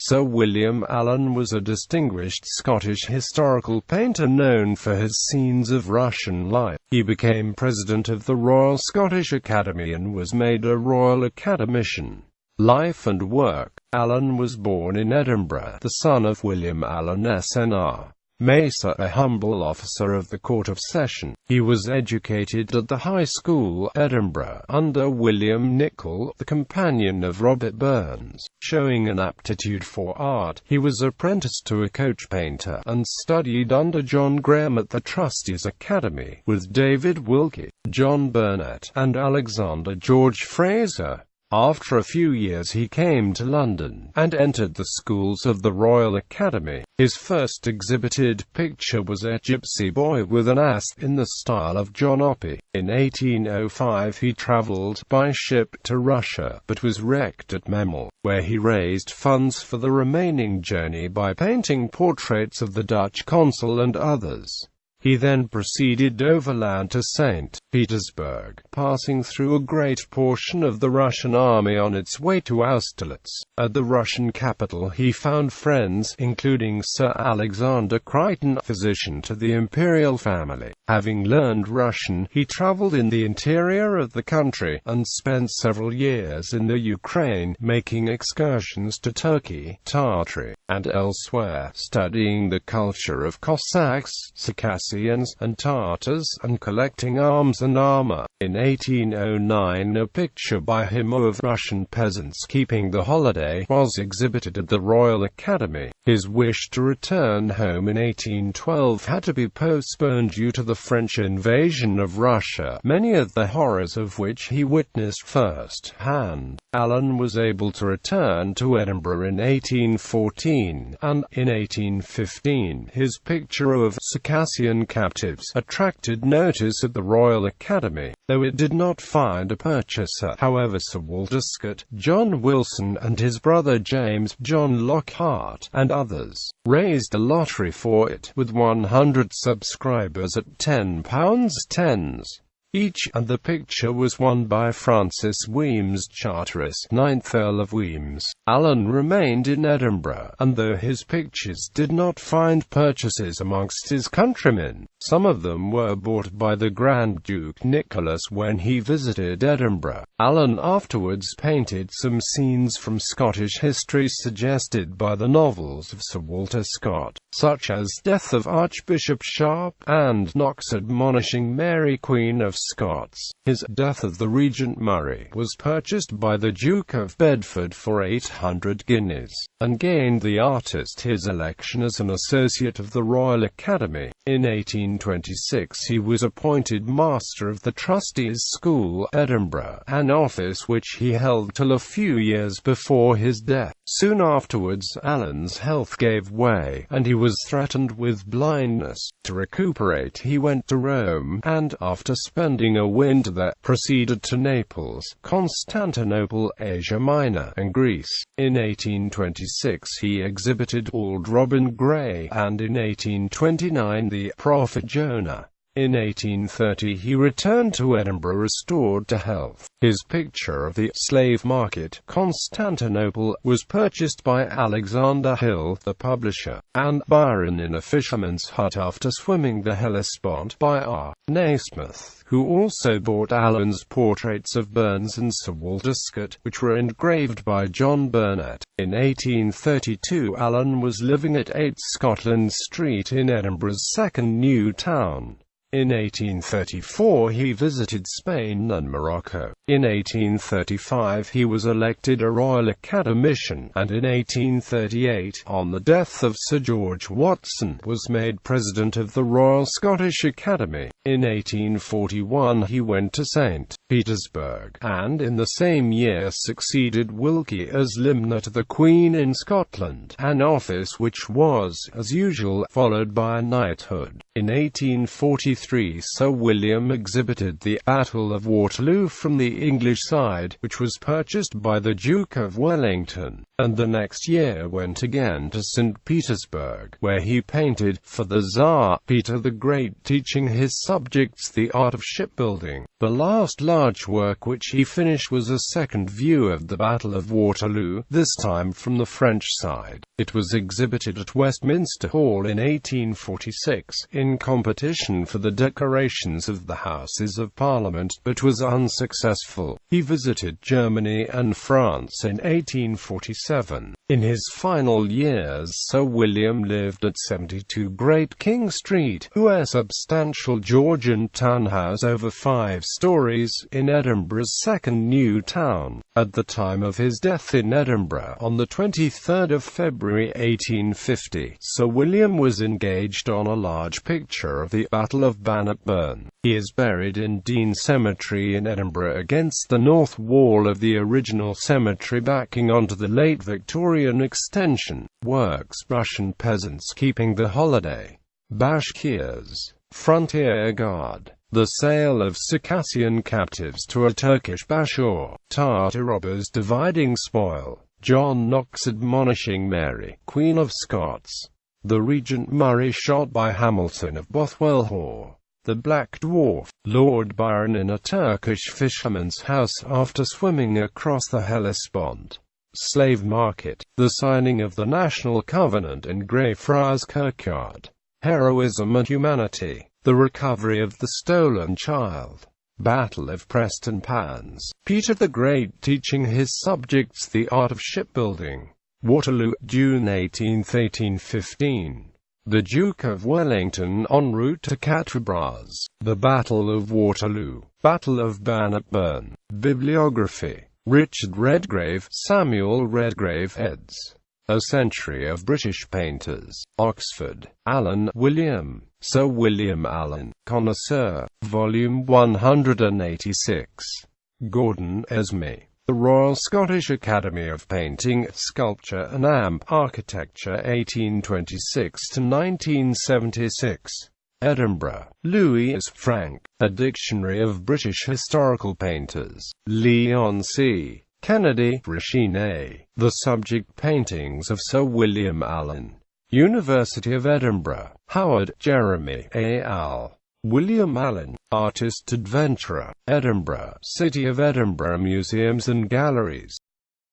Sir William Allan was a distinguished Scottish historical painter known for his scenes of Russian life. He became president of the Royal Scottish Academy and was made a Royal Academician. Life and work. Allan was born in Edinburgh, the son of William Allan SNR. Macer, a humble officer of the Court of Session. He was educated at the High School, Edinburgh, under William Nicol, the companion of Robert Burns. Showing an aptitude for art, he was apprenticed to a coach painter, and studied under John Graham at the Trustees' Academy, with David Wilkie, John Burnet, and Alexander George Fraser. After a few years he came to London, and entered the schools of the Royal Academy. His first exhibited picture was a gypsy boy with an ass, in the style of John Oppie. In 1805 he travelled by ship to Russia, but was wrecked at Memel, where he raised funds for the remaining journey by painting portraits of the Dutch consul and others. He then proceeded overland to St. Petersburg, passing through a great portion of the Russian army on its way to Austerlitz. At the Russian capital he found friends, including Sir Alexander Crichton, physician to the imperial family. Having learned Russian, he traveled in the interior of the country, and spent several years in the Ukraine, making excursions to Turkey, Tartary, and elsewhere, studying the culture of Cossacks, Circassians, and Tartars, and collecting arms and armor. In 1809 a picture by him of Russian peasants keeping the holiday was exhibited at the Royal Academy. His wish to return home in 1812 had to be postponed due to the French invasion of Russia, many of the horrors of which he witnessed first-hand. Allan was able to return to Edinburgh in 1814, and, in 1815, his picture of Circassian captives attracted notice at the Royal Academy, though it did not find a purchaser. However, Sir Walter Scott, John Wilson and his brother James John Lockhart, and others, raised a lottery for it, with 100 subscribers at £10 each, and the picture was won by Francis Weems, Charteris, 9th Earl of Weems. Allan remained in Edinburgh, and though his pictures did not find purchases amongst his countrymen, some of them were bought by the Grand Duke Nicholas when he visited Edinburgh. Allan afterwards painted some scenes from Scottish history suggested by the novels of Sir Walter Scott, such as Death of Archbishop Sharp, and Knox admonishing Mary Queen of Scots. His Death of the Regent Murray was purchased by the Duke of Bedford for 800 guineas, and gained the artist his election as an Associate of the Royal Academy. In 1826 he was appointed Master of the Trustees' School, Edinburgh, an office which he held till a few years before his death. Soon afterwards Allan's health gave way, and he was threatened with blindness. To recuperate he went to Rome, and, after spending a winter there, proceeded to Naples, Constantinople, Asia Minor, and Greece. In 1826 he exhibited Auld Robin Gray, and in 1829 the Prophet Jonah. In 1830 he returned to Edinburgh restored to health. His picture of the slave market, Constantinople, was purchased by Alexander Hill, the publisher, and Byron in a fisherman's hut after swimming the Hellespont by R. Nasmyth, who also bought Allan's portraits of Burns and Sir Walter Scott, which were engraved by John Burnet. In 1832 Allan was living at 8 Scotland Street in Edinburgh's second new town. In 1834 he visited Spain and Morocco. In 1835 he was elected a Royal Academician, and in 1838, on the death of Sir George Watson, was made President of the Royal Scottish Academy. In 1841 he went to St. Petersburg, and in the same year succeeded Wilkie as Limner to the Queen in Scotland, an office which was, as usual, followed by a knighthood. In 1843 Sir William exhibited the Battle of Waterloo from the English side, which was purchased by the Duke of Wellington. and the next year went again to St. Petersburg, where he painted for the Tsar Peter the Great, teaching his subjects the art of shipbuilding. The last large work which he finished was a second view of the Battle of Waterloo, this time from the French side. It was exhibited at Westminster Hall in 1846, in competition for the decorations of the Houses of Parliament, but was unsuccessful. He visited Germany and France in 1847. In his final years, Sir William lived at 72 Great King Street, a substantial Georgian townhouse over 5 stories, in Edinburgh's second new town. At the time of his death in Edinburgh, on the 23rd of February 1850, Sir William was engaged on a large picture of the Battle of Bannockburn. He is buried in Dean Cemetery in Edinburgh against the north wall of the original cemetery backing onto the late Victorian extension. Works: Russian peasants keeping the holiday, Bashkirs, Frontier Guard, the sale of Circassian captives to a Turkish Bashur, Tartar robbers dividing spoil, John Knox admonishing Mary, Queen of Scots, the Regent Murray shot by Hamilton of Bothwell Hall, the Black Dwarf, Lord Byron in a Turkish fisherman's house after swimming across the Hellespont, slave market, the signing of the National Covenant in Greyfriars Kirkyard, heroism and humanity, the recovery of the stolen child, Battle of Preston Pans, Peter the Great teaching his subjects the art of shipbuilding, Waterloo, June 18, 1815. The Duke of Wellington en route to Quatre Bras, the Battle of Waterloo, Battle of Bannockburn. Bibliography: Richard Redgrave, Samuel Redgrave eds. A Century of British Painters. Oxford. Allan, William. Sir William Allan, Connoisseur. Volume 186. Gordon, Esme. The Royal Scottish Academy of Painting, Sculpture and Architecture 1826–1976. Edinburgh. Louis S. Frank. A Dictionary of British Historical Painters. Leon C. Kennedy, Rashine. The Subject Paintings of Sir William Allan. University of Edinburgh. Howard, Jeremy, A. al. William Allan, Artist Adventurer. Edinburgh, City of Edinburgh Museums and Galleries.